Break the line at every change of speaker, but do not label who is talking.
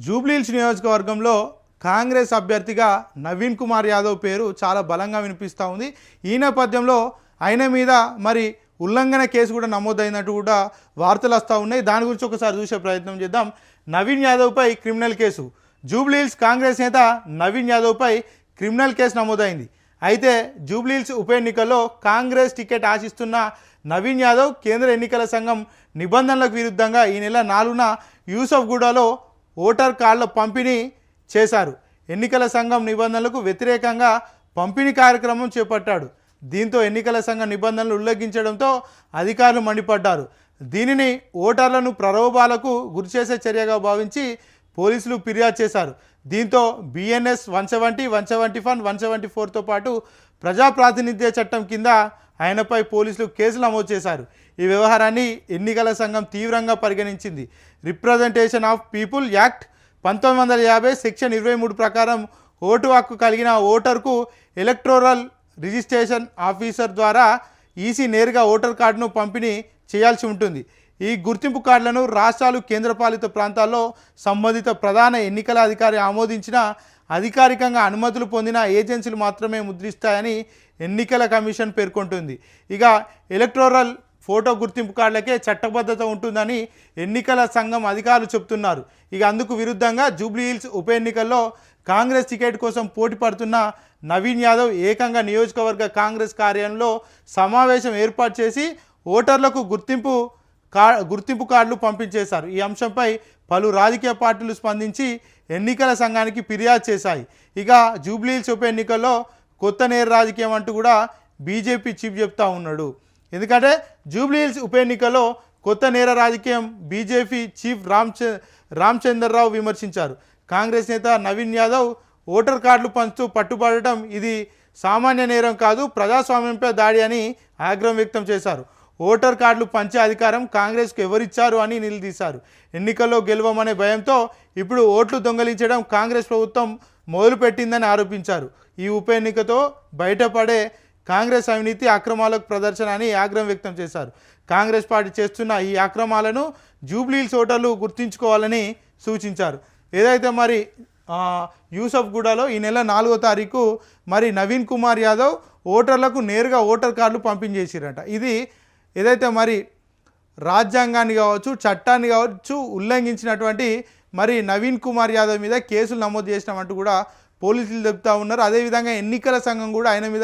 జూబ్లీహిల్స్ నియోజకవర్గంలో కాంగ్రెస్ అభ్యర్థిగా నవీన్ కుమార్ యాదవ్ పేరు చాలా బలంగా వినిపిస్తూ ఉంది. ఈ నేపథ్యంలో ఆయన మీద మరి ఉల్లంఘన కేసు కూడా నమోదైనట్టు కూడా వార్తలు వస్తూ ఉన్నాయి. దాని గురించి ఒకసారి చూసే ప్రయత్నం చేద్దాం. నవీన్ యాదవ్పై క్రిమినల్ కేసు. జూబ్లీహిల్స్ కాంగ్రెస్ నేత నవీన్ యాదవ్పై క్రిమినల్ కేసు నమోదైంది. అయితే జూబ్లీహిల్స్ ఉప ఎన్నికల్లో కాంగ్రెస్ టికెట్ ఆశిస్తున్న నవీన్ యాదవ్ కేంద్ర ఎన్నికల సంఘం నిబంధనలకు విరుద్ధంగా ఈ నెల 4న యూసఫ్గూడలో ఓటర్ కార్డుల పంపిణీ చేశారు. ఎన్నికల సంఘం నిబంధనలకు వ్యతిరేకంగా పంపిణీ కార్యక్రమం చేపట్టాడు. దీంతో ఎన్నికల సంఘం నిబంధనలు ఉల్లంఘించడంతో అధికారులు మండిపడ్డారు. దీనిని ఓటర్లను ప్రలోభాలకు గురిచేసే చర్యగా భావించి పోలీసులు ఫిర్యాదు చేశారు. దీంతో BNS 170, 171, 174తో పాటు ప్రజాప్రాతినిధ్య చట్టం కింద ఆయనపై పోలీసులు కేసులు నమోదు చేశారు. ఈ వ్యవహారాన్ని ఎన్నికల సంఘం తీవ్రంగా పరిగణించింది. Representation of people act 1950 section 23 ప్రకారం ఓటు హక్కు కలిగిన ఓటర్కు ఎలక్టోరల్ రిజిస్ట్రేషన్ ఆఫీసర్ ద్వారా ఈసీ నేరుగా ఓటర్ కార్డును పంపిణీ చేయాల్సి ఉంటుంది. ఈ గుర్తింపు కార్డులను రాష్ట్రాలు, కేంద్రపాలిత ప్రాంతాల్లో సంబంధిత ప్రధాన ఎన్నికల అధికారి ఆమోదించిన అధికారికంగా అనుమతులు పొందిన ఏజెన్సీలు మాత్రమే ముద్రిస్తాయని ఎన్నికల కమిషన్ పేర్కొంటుంది. ఇక ఎలక్టోరల్ ఫోటో గుర్తింపు కార్డులకే చట్టబద్ధత ఉంటుందని ఎన్నికల సంఘం అధికారులు చెబుతున్నారు. ఇక అందుకు విరుద్ధంగా జూబ్లీహిల్స్ ఉప ఎన్నికల్లో కాంగ్రెస్ టికెట్ కోసం పోటీ పడుతున్న నవీన్ యాదవ్ ఏకంగా నియోజకవర్గ కాంగ్రెస్ కార్యాలయంలో సమావేశం ఏర్పాటు చేసి ఓటర్లకు గుర్తింపు కార్డులు పంపించేశారు. ఈ అంశంపై పలు రాజకీయ పార్టీలు స్పందించి ఎన్నికల సంఘానికి ఫిర్యాదు చేశాయి. ఇక జూబ్లీహిల్స్ ఉప ఎన్నికల్లో కొత్త నేర రాజకీయం అంటూ కూడా బీజేపీ చీఫ్ చెప్తా ఉన్నాడు. ఎందుకంటే జూబ్లీహిల్స్ ఉప ఎన్నికల్లో కొత్త నేర రాజకీయం బీజేపీ చీఫ్ రామచంద్రరావు విమర్శించారు. కాంగ్రెస్ నేత నవీన్ యాదవ్ ఓటర్ కార్డులు పంచుతూ పట్టుబడటం ఇది సామాన్య నేరం కాదు, ప్రజాస్వామ్యంపై దాడి అని ఆగ్రహం వ్యక్తం చేశారు. ఓటర్ కార్డులు పంచే అధికారం కాంగ్రెస్కు ఎవరిచ్చారు అని నిలదీశారు. ఎన్నికల్లో గెలవమనే భయంతో ఇప్పుడు ఓట్లు దొంగలించడం కాంగ్రెస్ ప్రభుత్వం మొదలుపెట్టిందని ఆరోపించారు. ఈ ఉప ఎన్నికతో బయటపడే కాంగ్రెస్ అవినీతి అక్రమాలకు ప్రదర్శన అని ఆగ్రహం వ్యక్తం చేశారు. కాంగ్రెస్ పార్టీ చేస్తున్న ఈ అక్రమాలను జూబ్లీహిల్స్ ఓటర్లు గుర్తించుకోవాలని సూచించారు. ఏదైతే మరి యూసఫ్గూడలో ఈ నెల 4వ తారీఖు మరి నవీన్ కుమార్ యాదవ్ ఓటర్లకు నేరుగా ఓటర్ కార్డులు పంపిణీ చేసిరట. ఇది ఏదైతే మరి రాజ్యాంగాన్ని కావచ్చు, చట్టాన్ని కావచ్చు ఉల్లంఘించినటువంటి మరి నవీన్ కుమార్ యాదవ్ మీద కేసులు నమోదు చేసినామంటూ కూడా పోలీసులు చెప్తా ఉన్నారు. అదేవిధంగా ఎన్నికల సంఘం కూడా ఆయన మీద